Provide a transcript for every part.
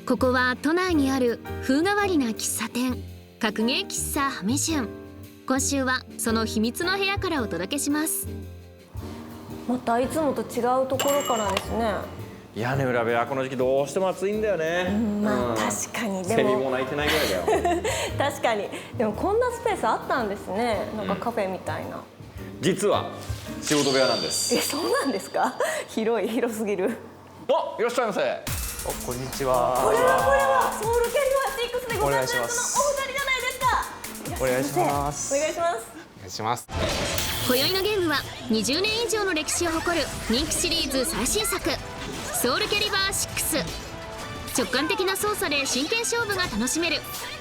ここは都内にある風変わりな喫茶店、格芸喫茶ハメジュン。今週はその秘密の部屋からお届けします。またいつもと違うところからですね。屋根裏部屋この時期どうしても暑いんだよね。まあ確かに。でもセミも鳴いてないぐらいだよ。確かに。でもこんなスペースあったんですね。なんかカフェみたいな。実は仕事部屋なんです。そうなんですか。広すぎる。お、いらっしゃいませ。こんにちは。これはソウルキャリバー6でございますのお二人じゃないですか。お願いします。お願いします。お願いします。今宵のゲームは20年以上の歴史を誇る人気シリーズ最新作ソウルキャリバー6。直感的な操作で真剣勝負が楽しめる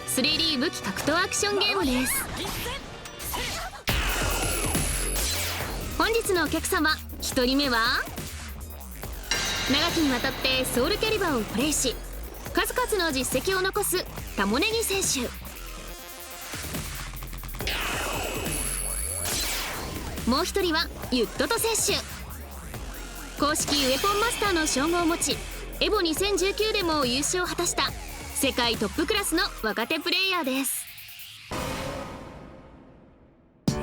3D 武器格闘アクションゲームです。本日のお客様1人目は長きにわたってソウルキャリバーをプレイし数々の実績を残すタモネギ選手。もう一人はユットト選手。公式ウェポンマスターの称号を持ちエボ2019でも優勝を果たした世界トップクラスの若手プレイヤーです。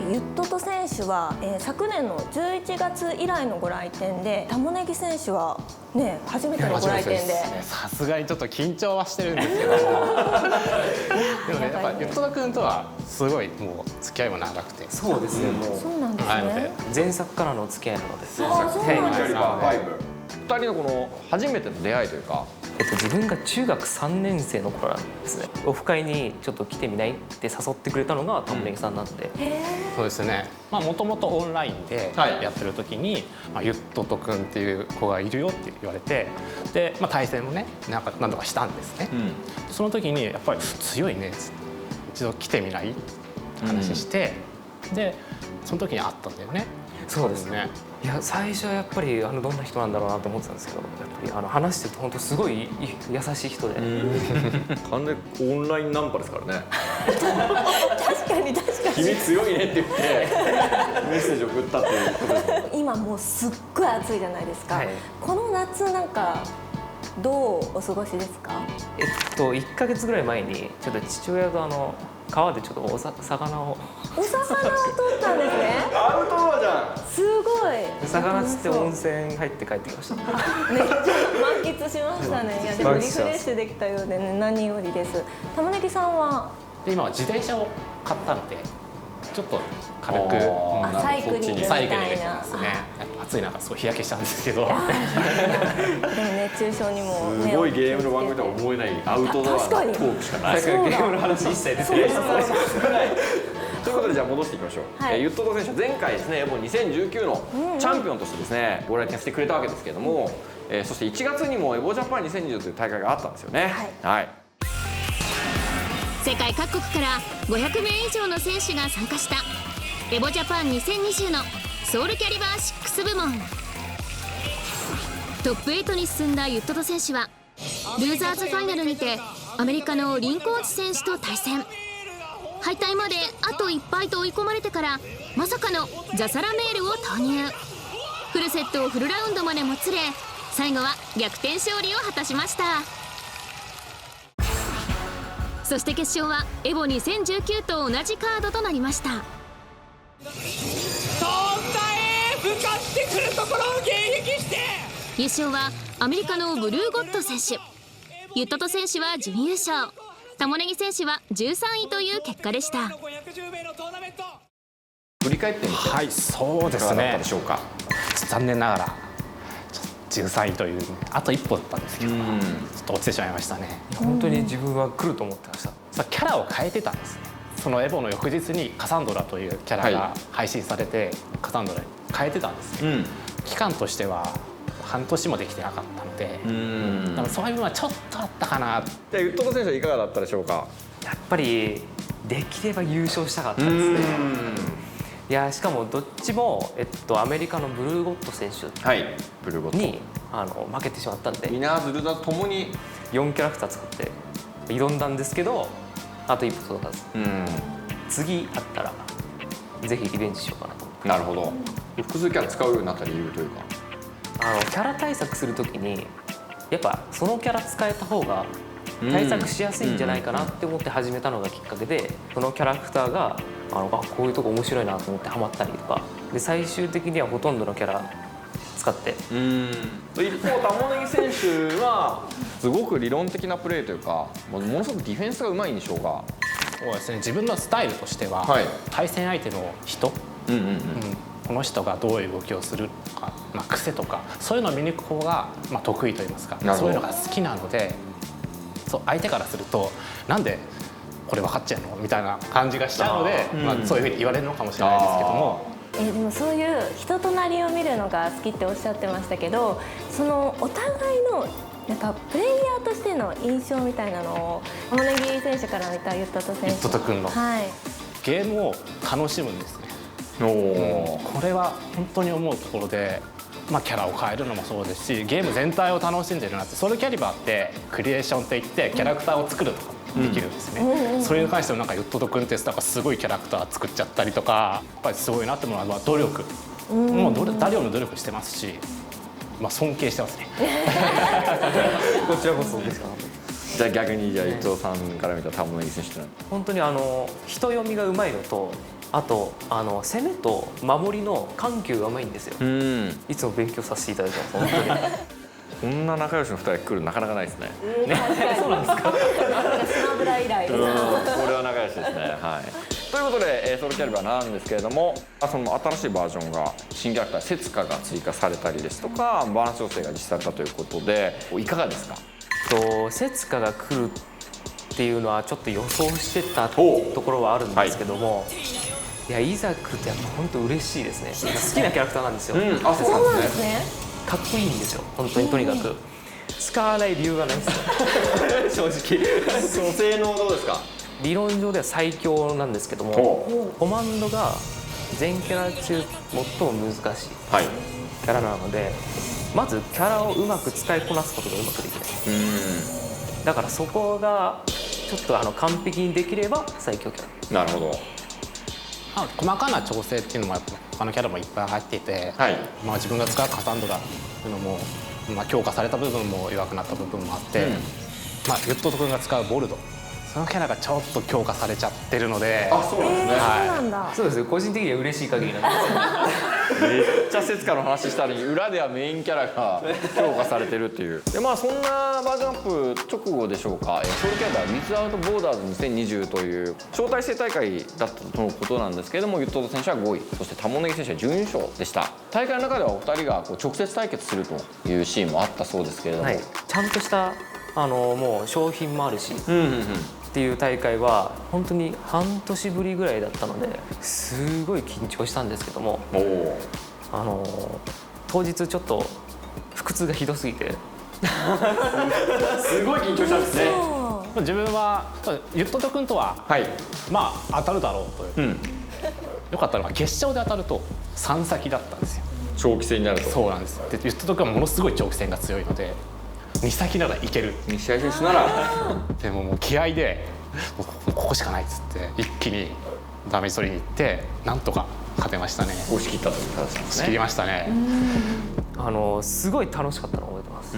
ユットト選手は、昨年の11月以来のご来店で、タモネギ選手はね初めてのご来店で、さすがにちょっと緊張はしてるんですけどでもね、やっぱユットト君とはすごいもう付き合いも長くて。そうですね、もうそうなんですね。前作からの付き合いなので。そうなんですね。キャリバー5。二人のこの初めての出会いというか。自分が中学3年生の頃なんですね。オフ会にちょっと来てみないって誘ってくれたのがタモネギさんなんで、そうですね。もともとオンラインでやってる時に、ユットト君っていう子がいるよって言われて、で、対戦もね何度かしたんですね。その時にやっぱり強いね、一度来てみないって話して、でその時に会ったんだよね。そうですね。いや最初はやっぱりどんな人なんだろうなと思ってたんですけど、やっぱり話してると本当すごい優しい人で。完全オンラインナンパですからね。確かに。君強いねって言ってメッセージを送ったっていうことですね。今もうすっごい暑いじゃないですか。はい、この夏なんかどうお過ごしですか？1ヶ月ぐらい前にちょっと父親と川でちょっとお魚を取ったんですね。アウトドアじゃん。すごい。魚釣って温泉入って帰ってきました。めっちゃ満喫しましたね。いやでもリフレッシュできたようでね、何よりです。タモネギさんは今は自転車を買ったのでちょっと軽くサイクリングみたいな。ですね。暑い中すごい日焼けしたんですけど。でも熱中症にもね。すごいゲームの番組とは思えないアウトドアのトークしかない。ゲームの話一切出てない。ということでじゃあ戻していきましょう。ユットト選手前回ですね、エボ2019のチャンピオンとしてですねご来店してくれたわけですけれども、そして1月にもエボジャパン2020という大会があったんですよね。はい。世界各国から500名以上の選手が参加したエボジャパン2020のソウルキャリバー6部門。トップ8に進んだユットト選手はルーザーズファイナルにてアメリカのリンコーチ選手と対戦。敗退まであと1敗と追い込まれてからまさかのザサラメールを投入。フルセットをフルラウンドまでもつれ最後は逆転勝利を果たしました。そして決勝はエボ2019と同じカードとなりました。そんな向かってくるところを迎撃して。優勝はアメリカのブルーゴッド選手。ユットト選手は準優勝、タモネギ選手は13位という結果でした。振り返ってみて、はい、そうですね。いかがだったでしょうか。残念ながら13位というあと一歩だったんですけど、ちょっと落ちてしまいましたね。本当に自分は来ると思ってました。キャラを変えてたんですね。そのエボの翌日にカサンドラというキャラが配信されて、カサンドラに変えてたんですね。期間としては半年もできてなかったので、だからそういうのはちょっとあったかな。じゃあユットト選手はいかがだったでしょうか。やっぱりできれば優勝したかったですね。いやしかもどっちも、アメリカのブルーゴッド選手に、負けてしまったんで、ミナーズルダともに4キャラクター使って挑んだんですけどあと一歩届かず。次あったらぜひリベンジしようかなと思って。なるほど。複数キャラ使うようになった理由というか、キャラ対策するときにやっぱそのキャラ使えた方が対策しやすいんじゃないかなって思って始めたのがきっかけで、そのキャラクターがこういうとこ面白いなと思ってハマったりとかで、最終的にはほとんどのキャラ使って。一方タモネギ選手はすごく理論的なプレーというかものすごくディフェンスがうまい印象が。そうですね、自分のスタイルとしては、はい、対戦相手の人、この人がどういう動きをするとか、癖とかそういうのを見抜く方が、得意といいますか、そういうのが好きなので、そう相手からするとなんでこれ分かっちゃうのみたいな感じがしちゃうので、そういうふうに言われるのかもしれないですけども。でもそういう人となりを見るのが好きっておっしゃってましたけど、そのお互いのなんかプレイヤーとしての印象みたいなのをタモネギ選手から見たユットト選手、ユットト君の、ゲームを楽しむんですね。これは本当に思うところで、キャラを変えるのもそうですし、ゲーム全体を楽しんでるなって。ソウルキャリバーってクリエーションっていってキャラクターを作るとかできるんですね。それに関してもなんかユットト君ってすごいキャラクター作っちゃったりとか、やっぱりすごいなって思うのは努力、もう誰よりも努力してますし、尊敬してますね。こちらこそですか。じゃあ逆に伊藤さんから見たタモネギ選手って何？本当に人読みがうまいのと、あと攻めと守りの緩急がうまいんですよ。いつも勉強させていただいてます本当に。こんな仲良しの2人来るなかなかないですね。そうなんですか。スマブラ以来。これは仲良しですね。はい。ということでソウルキャリバーなんですけれども、その新しいバージョンが新キャラクターセツカが追加されたりですとか、バランス調整が実施されたということで、いかがですか？セツカが来るっていうのはちょっと予想してたところはあるんですけども、いやいざ来るとやっぱ本当嬉しいですね。好きなキャラクターなんですよ。そうなんですね。かっこいいんですよ本当に。とにかく使わない理由がないですよ正直。その性能どうですか？理論上では最強なんですけども、コマンドが全キャラ中最も難しいキャラなので、まずキャラをうまく使いこなすことがうまくできない。だからそこがちょっと完璧にできれば最強キャラ。なるほど。細かな調整っていうのも他のキャラもいっぱい入っていて、自分が使うカサンドラっていうのも、強化された部分も弱くなった部分もあって、ユットト君が使うボルド、そのキャラがちょっと強化されちゃってるので。そうなんですね。そうなんだ。そうですよ。個人的には嬉しい限りなんですよ。めっちゃセツカの話したのに裏ではメインキャラが強化されてるっていう。でそんなバージョンアップ直後でしょうか、ソウルキャリバーウィズアウトボーダーズ2020という招待制大会だったとのことなんですけれども、ユットト選手は5位、そしてタモネギ選手は準優勝でした。大会の中ではお二人が直接対決するというシーンもあったそうですけれども、ちゃんとしたもう商品もあるし、っていう大会は本当に半年ぶりぐらいだったので、すごい緊張したんですけども、当日ちょっと腹痛がひどすぎてすごい緊張したんですね。自分はユットト君とは、当たるだろうという、よかったのが決勝で当たると3先だったんですよ。長期戦になると。そうなんです。でユットト君はものすごい長期戦が強いので、2先ならいける。2試合選手ならでも気合でここしかないっつって一気にダメージ取りに行ってなんとか勝てましたね。押し切ったという形なんですね。押し切りましたね。すごい楽しかったのを覚えてます。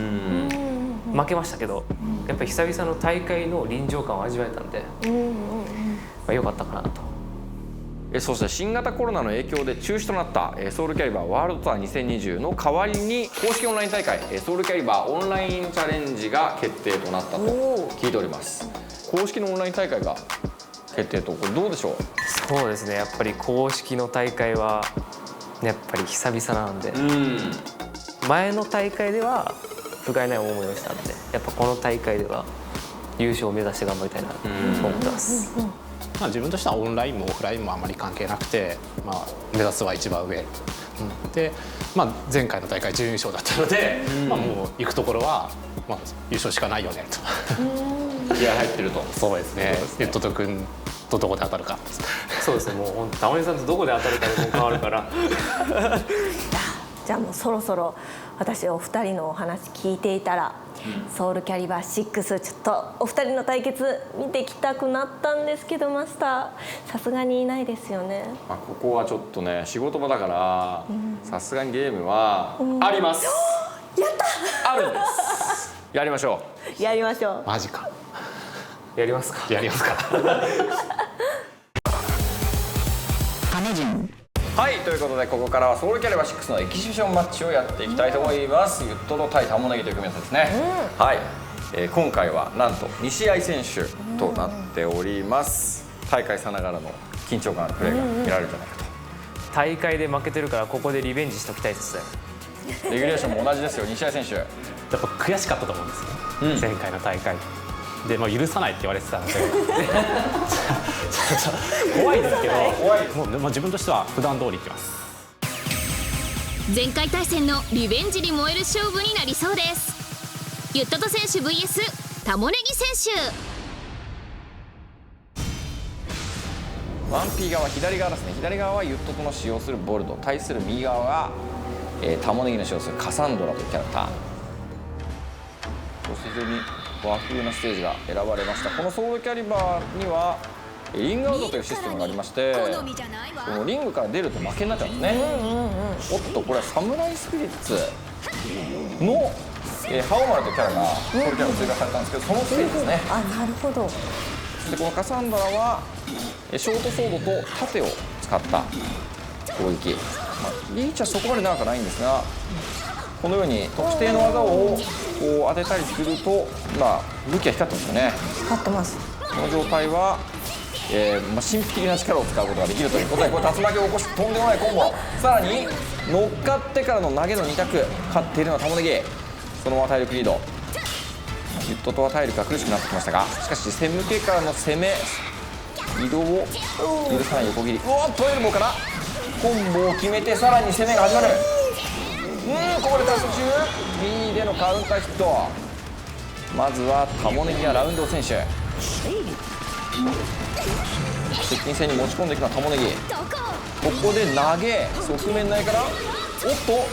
負けましたけど、やっぱり久々の大会の臨場感を味わえたんで、良かったかなと。そして新型コロナの影響で中止となったソウルキャリバーワールドツアー2020の代わりに公式オンライン大会ソウルキャリバーオンラインチャレンジが決定となったと聞いております。公式のオンライン大会が決定と、これどうでしょう？そうですね、やっぱり公式の大会はやっぱり久々なんで、前の大会では不甲斐ない思いをしたんで、やっぱこの大会では優勝を目指して頑張りたいなと思ってます。自分としてはオンラインもオフラインもあまり関係なくて、目指すは一番上、で、前回の大会準優勝だったので、もう行くところは、優勝しかないよねと。気合入ってると。そうですね。ユットト君とどこで当たるか。そうですね。もう本当タモネさんとどこで当たるかでも変わるから。じゃあもうそろそろ私お二人のお話聞いていたら、ソウルキャリバー6ちょっとお二人の対決見てきたくなったんですけど、マスターさすがにいないですよね。ここはちょっとね仕事場だからさすがにゲームはあります。やったあるんです。やりましょう。やりましょう。マジか。やりますか。やりますか。はい、ということでここからはソウルキャリバー6のエキシビションマッチをやっていきたいと思います。ユットロ対タモネギという組み合わせですね。はい、今回はなんと2試合選手となっております。大会さながらの緊張感あるプレーが見られるんじゃないかと。大会で負けてるからここでリベンジしておきたいですね。レギュレーションも同じですよ。2試合選手やっぱ悔しかったと思うんですよ、前回の大会で、許さないって言われてたので怖いですけど、もう自分としては普段通りいきます。前回対戦のリベンジに燃える勝負になりそうです。ユットト選手 VS タモネギ選手。 1P 側左側ですね。左側はユットトの使用するボルド、対する右側は、タモネギの使用するカサンドラというキャラクター。非常に和風なステージが選ばれました。このソウルキャリバーにはリングアウトというシステムがありまして、このリングから出ると負けになっちゃうんですね。おっと、これはサムライスピリッツの、ハオマルというキャラがソウルキャラが追加されたんですけど、そのステージですね。あ、なるほど。そしてこのカサンドラはショートソードと盾を使った攻撃、リーチはそこまで長くないんですが、このように特定の技をこう当てたりすると、武器は光ってますよね。光ってます。この状態は、神秘的な力を使うことができるということで、これ竜巻を起こしてとんでもないコンボ、さらに乗っかってからの投げの2択、勝っているのはタモネギ。そのまま体力リード。ユットトは体力が苦しくなってきましたが、しかし背向けからの攻め、移動を許さない横切り、うわっとエルボーからコンボを決めて、さらに攻めが始まる。ここでタス中 B でのカウンターヒット。まずはタモネギやラウンド選手、接近戦に持ち込んでいくのはタモネギ。ここで投げ、側面内からおっと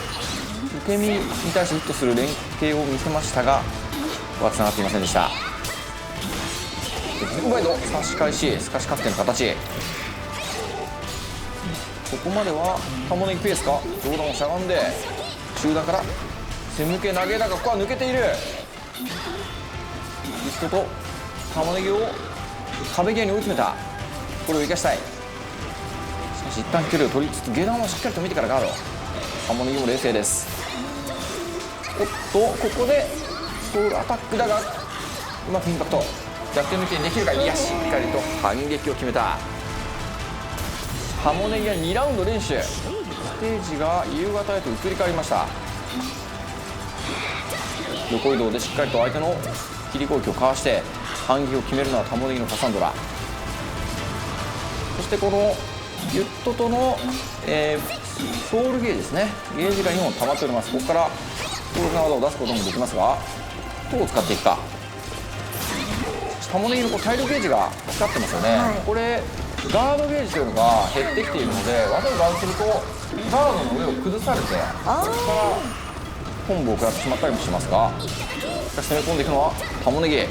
受け身に対してヒットする連携を見せましたが、はつながっていませんでした。うまいぞ、差し返し、すかし確定の形。ここまではタモネギペースか。上段をしゃがんで中段から背向け投げだが、ここは抜けている。リストとタモネギを壁際に追い詰めた。これを生かしたい。しかし一旦距離を取りつつ下段をしっかりと見てからガード。タモネギも冷静です。おっと、ここでソウルアタックだが、うまくインパクト逆転抜きにできるか。いや、しっかりと反撃を決めた。タモネギは2ラウンド連取。ステージが夕方へと移り変わりました。横移動でしっかりと相手の切り攻撃をかわして反撃を決めるのはタモネギのカサンドラ。そしてこのユットトの、ソウルゲージですね。ゲージが2本溜まっております。ここから強力な技を出すこともできますが、どう使っていくか。タモネギの体力ゲージが光ってますよね、これガードゲージというのが減ってきているので、技をガードするとガードの上を崩されて、そこからコンボを食らってしまったりもしますが、しかし攻め込んでいくのはタモネギ。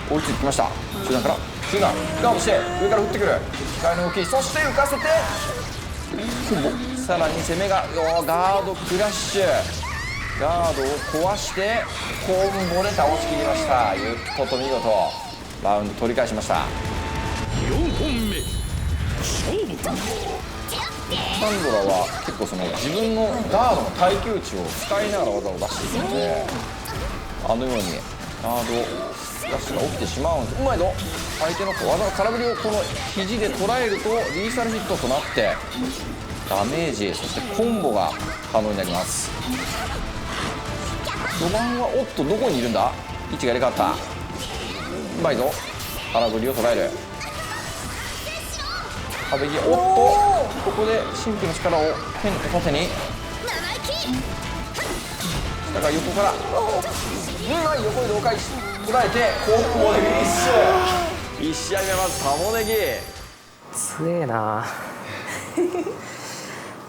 追いついてきました。中段から中段ガードして上から振ってくる機械の動き、そして浮かせてコンボ、さらに攻めがガードクラッシュ、ガードを壊してコンボで倒しきりました。ユットト見事ラウンド取り返しました。4本目勝負。サンドラは結構その自分のガードの耐久値を使いながら技を出していくので、あのようにガードラッシュが起きてしまうんです。うまいぞ。相手の技の空振りをこの肘で捉えるとリーサルヒットとなってダメージ、そしてコンボが可能になります。序盤はおっとどこにいるんだ、位置が入れ替わった。うまいぞ。空振りを捉える。壁際、おっとここで神秘の力を剣と縦にだから横から横移動回収捉えてコンボでフィニッシュ。1試合目まずタモネギ強えな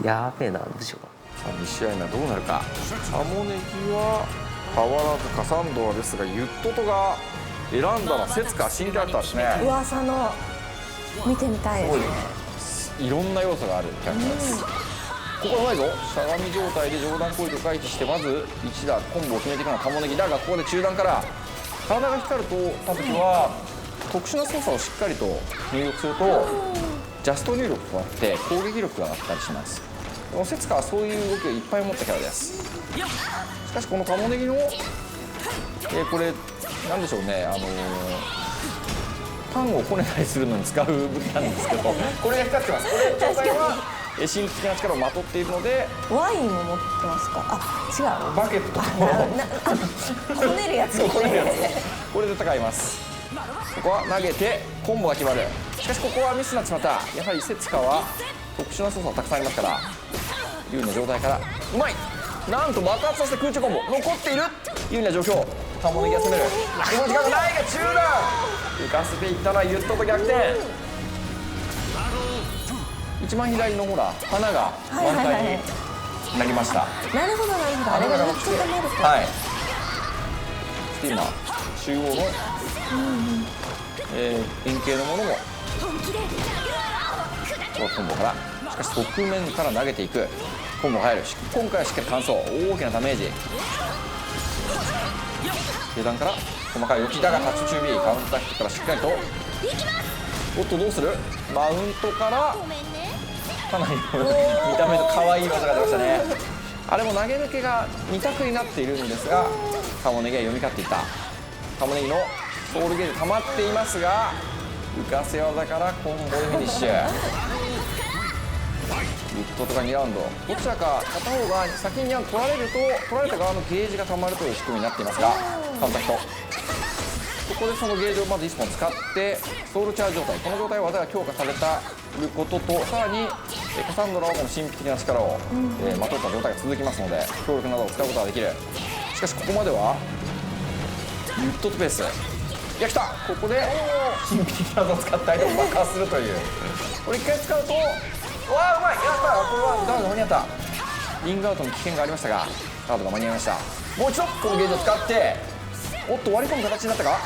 やべえな、どうしようか。さあ2試合目はどうなるか。タモネギは変わらずカサンドラですが、ユットトが選んだのはセツカ新キャラクターですね。噂の見てみたいですね。いろんな要素があるキャラクターです。ここうまいぞ。しゃがみ状態で上段攻撃を回避してまず1打コンボを決めていくのはタモネギだが、ここで中段から体が光るとた時は特殊な操作をしっかりと入力するとジャスト入力となって攻撃力が上がったりします。このセツカはそういう動きをいっぱい持ったキャラです。しかしこのカモネギの、これなんでしょうね、パンをこねたりするのに使う武器なんですけど、これが光ってます。これ状態は神秘的な力をまとっているので。ワインも持ってますか？あ、違う。バケットとこねるやつ。こねるやつ。これで戦います。ここは投げてコンボが決まる。しかしここはミスになってしまった。やはりセツカは特殊な操作がたくさんありますから有利な状態からうまい。なんと爆発させて空中コンボ残っている。有利な状況。カモネギが攻める。この時間がないが中断浮かせていったらユットと逆転。一番左のほら花が満開になりました。なるほどなるほど。あれが3つ溜まると。はい。そして今中央の、円形のものもコンボから、しかし側面から投げていく。コンボが入る。今回はしっかり完走。大きなダメージ。下段から細かい動きだがタッチ中 B カウンターヒットからしっかりと。おっとどうする。マウントからかなり見た目の可愛い技が出ましたね。あれも投げ抜けが2択になっているんですがカモネギが読み勝っていった。カモネギのソウルゲージ溜まっていますが浮かせ技からコンボでフィニッシュ。ユットとか2ラウンドどちらか片方が先に取られると取られた側のゲージが溜まるという仕組みになっていますがカウンターヒット。ここでそのゲージをまず1本使ってソウルチャージ状態。この状態は技が強化されたこととさらにカサンドラはこの神秘的な力を、まとった状態が続きますので強力な技を使うことができる。しかしここまではユットとペース。いや来た。ここで神秘的な技を使って相手を爆破するという。これ1回使うとわあうまい。やった。これはガード間に合った。リングアウトの危険がありましたがガードが間に合いました。もう一度このゲージを使っておっと割り込む形になったか。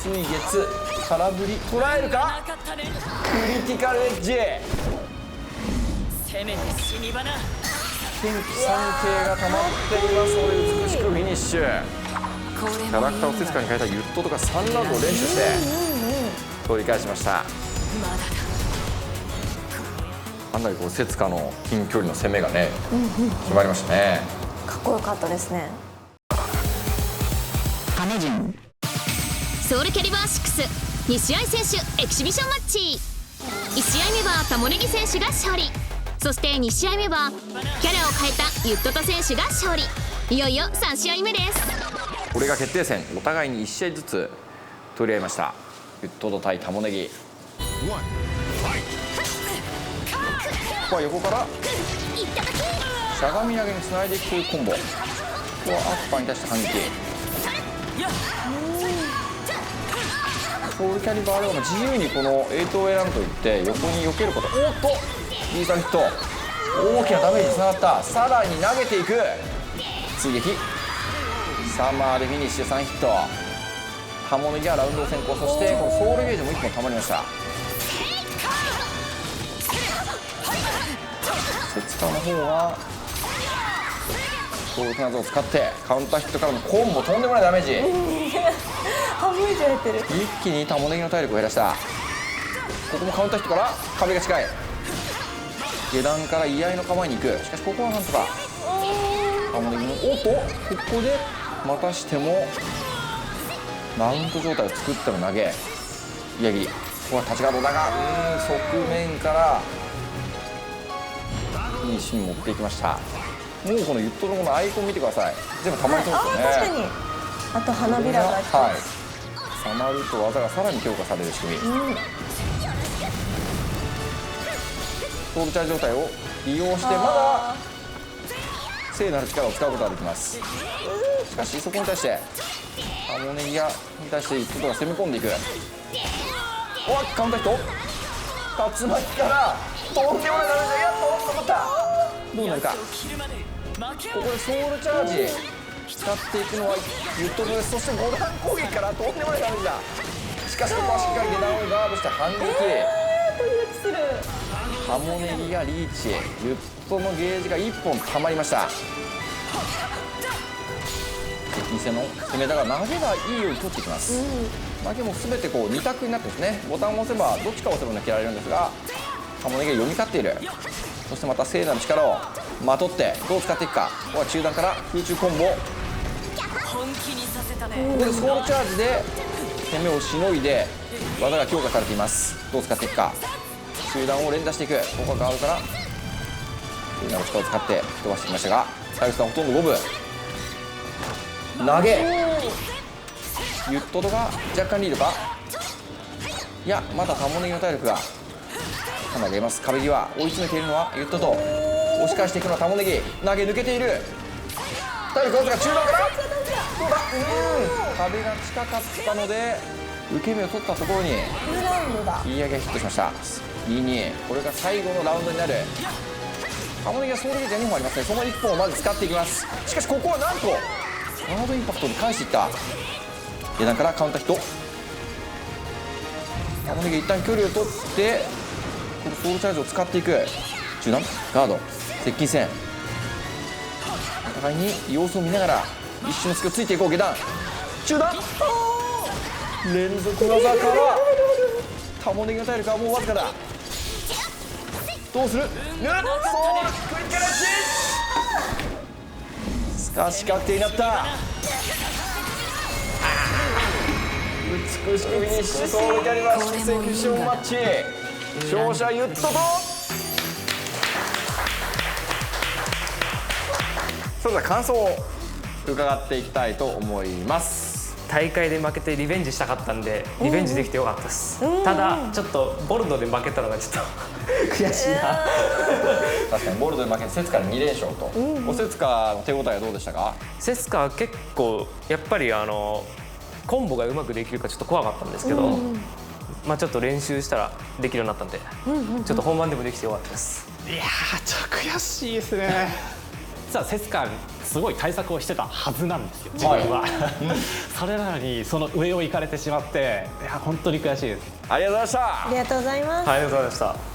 水月空振り捉えるか。クリティカルエッジ。天気3系が溜まっていますので美しくフィニッシュ。キャラクターをセツカに変えたユットとか3ラウンドを連取して取り返しました。かなりこうセツカの近距離の攻めがね決まりましたね。かっこよかったですね。ソウルキャリバー62試合選手エキシビションマッチ。1試合目はタモネギ選手が勝利。そして2試合目はキャラを変えたユットト選手が勝利。いよいよ3試合目です。これが決定戦。お互いに1試合ずつ取り合いました。ユットト対タモネギ。ここは横からしゃがみ投げにつないでいくというコンボ。ここはアッパーに対して反撃。ソウルキャリバーでは自由にこの8を選ぶといって横に避けること。おっとリーサルヒット。大きなダメージにつながった。さらに投げていく追撃。サマーでフィニッシュ3ヒット。タモネギがラウンドを先行。そしてこのソウルゲージも1本たまりました。セツカの方は強力な技を使ってカウンターヒットからのコンボ。とんでもないダメージ。省いちゃってる。一気にタモネギの体力を減らした。ここもカウンターヒットから壁が近い。下段から居合の構えに行く。しかしここはなんとかタモネギのおっとここでまたしてもマウント状態を作っての投げ居合切り。ここは立ちガードだが側面からフィニッシュに持っていきました。もうこのユットのこのアイコン見てください。全部たまりそうですよね。確かに。あと花びらがはいたまると技がさらに強化される仕組み。ソウルチャージ状態を利用してまだ聖なる力を使うことができます。しかしそこに対してタモネギがに対してユットが攻め込んでいく。おっカウンターヒット。竜巻からとんでもないダメージ。やっと止まった。どうなるか。ここでソウルチャージ使っていくのはユットです。そして5段攻撃からとんでもないダメージだ。しかしここはしっかり下段をガードして反撃。ドキドキする。タモネギがリーチ。ユットのゲージが1本たまりました。敵偽の攻めだが投げがいいように取っていきます、投げも全てこう2択になってますね。ボタンを押せばどっちかを押せば抜けられるんですが、玉ねぎが読み勝っている。そしてまた聖なる力をまとってどう使っていくか。ここは中段から空中コンボ、ここでソウルチャージで攻めをしのいで技が強化されています。どう使っていくか。中段を連打していく。ここはガードから聖なる力を使って飛ばしてきましたが、サイルさんほとんど五分。投げユットドが若干リードか。いやまだ玉ねぎの体力がかなり出ます。壁際追い詰めているのはユットド、押し返していくのは玉ねぎ。投げ抜けている。体力わずか中段からどうだ。壁が近かったので受け身を取ったところにいい上げがヒットしました。2-2、これが最後のラウンドになる。玉ねぎはソウルゲージが2本ありますね。その1本をまず使っていきます。しかしここはなんとガードインパクトに返していった。下段からカウンターヒット。玉ねぎ一旦距離を取ってこのソウルチャージを使っていく。中段ガード接近戦、お互いに様子を見ながら一瞬の隙をついていこう。下段中段連続技から玉ねぎの体力はもうわずかだ。どうする。クイックレッジしかし確定になった。美しくフィニッシュ。ソウルキャリバーシクセクションマッチ、勝者ユットと。それでは感想を伺っていきたいと思います。大会で負けてリベンジしたかったんでリベンジできてよかったです。ただちょっとボルドで負けたのがちょっと悔しいな。確かにボルドで負けてセツカに2連勝と、おセツカの手応えはどうでしたか。セスカは結構やっぱりコンボがうまくできるかちょっと怖かったんですけど、まあちょっと練習したらできるようになったんで、ちょっと本番でもできてよかったです。いやーちょっと悔しいですね。実はセスカすごい対策をしてたはずなんですよ自分は、それなのにその上を行かれてしまって、いや本当に悔しいです。ありがとうございました。ありがとうございます。ありがとうございました。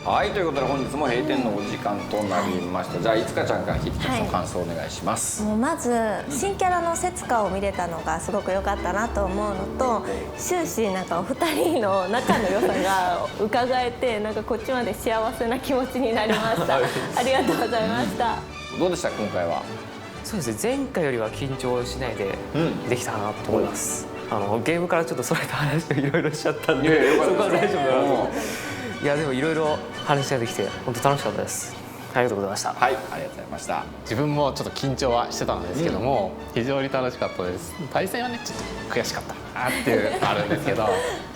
はい、ということで本日も閉店のお時間となりました。じゃあいつかちゃんからヒットの感想をお願いします。もうまず新キャラのセツカを見れたのがすごく良かったなと思うのと、終始なんかお二人の仲の良さが伺えて、なんかこっちまで幸せな気持ちになりました。ありがとうございました。どうでした今回は。そうですね、前回よりは緊張しないでできたかなと思います。ゲームからちょっとそれた話をいろいろしちゃったんで、そこは大丈夫だなと。いやでもいろいろ話ができて本当楽しかったです。ありがとうございました。はい、ありがとうございました。自分もちょっと緊張はしてたんですけども、非常に楽しかったです。対戦はねちょっと悔しかったなっていうのあるんですけど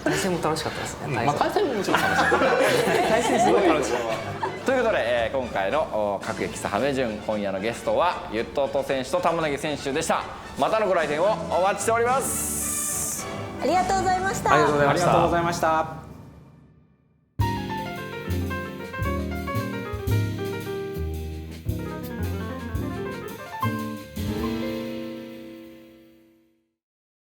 対戦も楽しかったですね。まあ対戦ももちろん楽しかった対戦すごい楽しかった。ということで、今回の各駅サハメ順、今夜のゲストはユットト選手と玉ねぎ選手でした。またのご来店をお待ちしております。ありがとうございました。ありがとうございました。ありがとうございました。